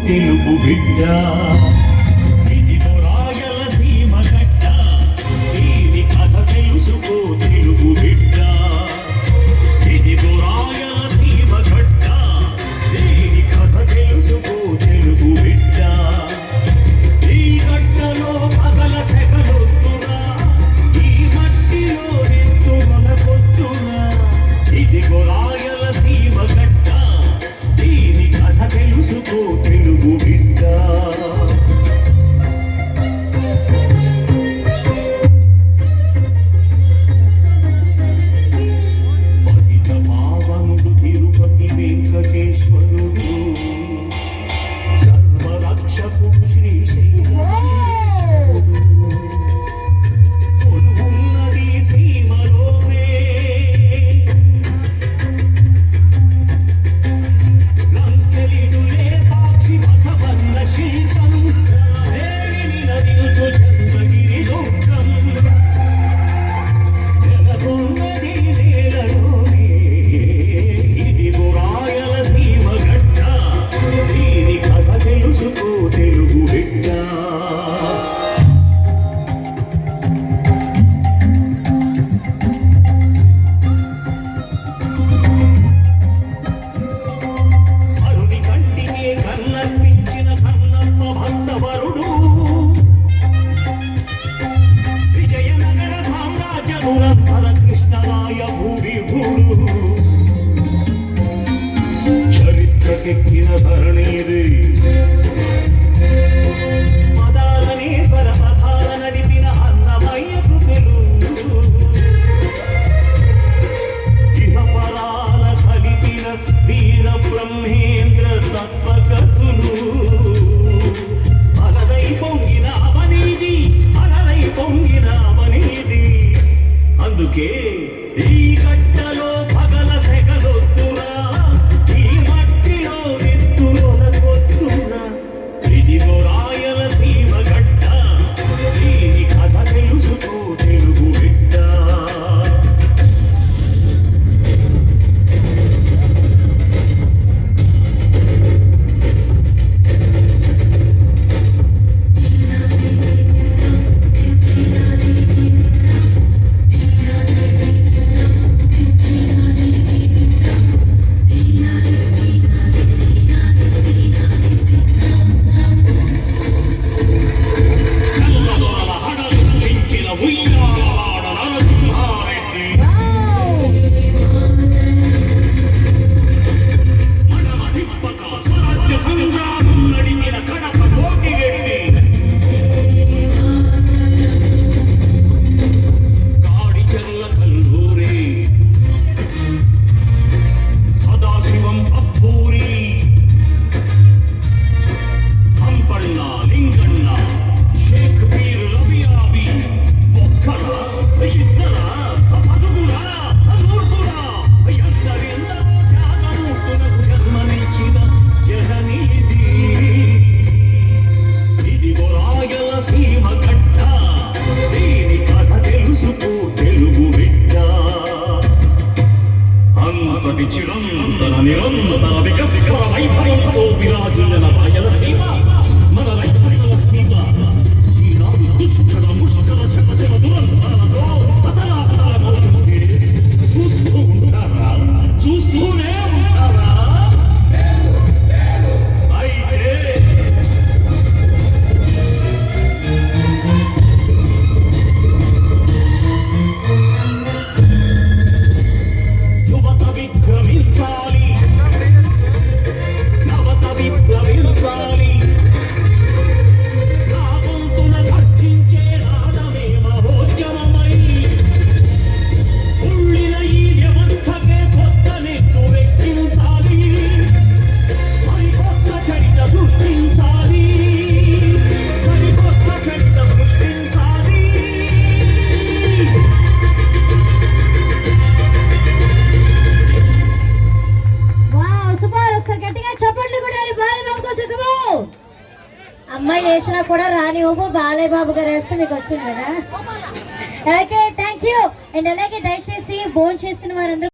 తెలుగు బిడ్డ ఇదిగో రాయలసీమ గడ్డ దీని కథ తెలుసుకో తెలుగు బిడ్డ ఇదిగో రాయలసీమ గడ్డ దీని కథ తెలుసుకో తెలుగు బిడ్డ ఈ గడ్డలో పగల సెగలొద్దురా ఈ మట్టిలో నిత్తు మొలకొద్దురా ఇదిగో రాయలసీమ గడ్డ దీని కథ తెలుసుకో తెలుగు బిడ్డ పతిత పావనుడు తిరుపతి వెంకటేశ్వరుడు సర్వరక్షకుడు శ్రీశైలనాథుడు కొలువున్నది సీమలోనే లంకెలిడులే పాక్షి బసవన్న శీతం వేడిని నదితో చంద్రగిరి దుఃఖం నెలకొన్నది నేలలోనే ఇదిగో రాయలసీమ గడ్డ దీని కథ తెలుసుకో తెలుగు బిడ్డ అరుని కంటికే కన్నర్పించిన కన్నప్ప భక్తవరుడు విజయనగర సామ్రాజ్యమునంతర కృష్ణరాయ భూవిభూడు చరిత్రకెక్కిన ధరణీది మదాలనే పరపథాల నడిపిన అన్నమయ్య కృతులు ఇహపరాల కలిపిన వీర బ్రహ్మేంద్ర తత్వకథులు అలరై పొంగిన అవనీది అలరై పొంగిన అవనీది అందుకే ఈ గడ్డలో పగల సెగలొద్దురా ఈ మట్టిలో నెత్తులొనకొద్దురా ఇదిగో రాయలసీమ గడ్డ దీని కథ తెలుసుకో తెలుగు బిడ్డ కళ్ళదొరల హడలు పెంచిన ఉయ్యాలవాడ నరసింహారెడ్డి మనమ తిప్పక స్వరాజ్య సంగ్రామం నడిపిన కడప కోటిరెడ్డి కాడి చెల్ల కల్లూరి సదాశివం అప్పూరి హంపన్న లింగన్న షేక్ పీర్ రబియాబి ఒక్కర ఇద్దర పదుగుర నూర్పురా ఎందరెందరో త్యాగమూర్తులకు జన్మనిచ్చిన జననీది ఇదిగో రాయలసీమ గడ్డ దీని కథ తెలుసుకో తెలుగు బిడ్డ అంతటి చిరంతన నిరంతర వికసికర వైభవంతో విరాజిల్లిన రాయలసీమ మన రాయలసీమ ఈనాడు దుష్కర ముష్కర శకచర దురంతాలతో అతలాకుతలమవుతుంది చూస్తూ ఉంటారా చూస్తూనే ఉంటారా అయితే యువత విక్రమించాలి నవత విప్లవించాలి నా గొంతున గర్జించే నాదమే మహోద్యమమై ఉళ్ళిన ఈ వ్యవస్థకే కొత్త నెట్టు వెక్కించాలి సరికొత్త చరిత సృష్టించాలి సరికొత్త చరిత సృష్టించాలి వావ్ సూపర్ ఒకసారి గట్టిగా చప్పట్లు కొట్టాలి బాలయ్య బాబు సుఖము అమ్మాయిలు వేసినా కూడా రాని ఓపు బాలయ్య బాబు గారు వేస్తే మీకు వచ్చింది కదా ఓకే థ్యాంక్ యూ అండ్ అలాగే దయచేసి భోజనం చేస్తున్న వారందరూ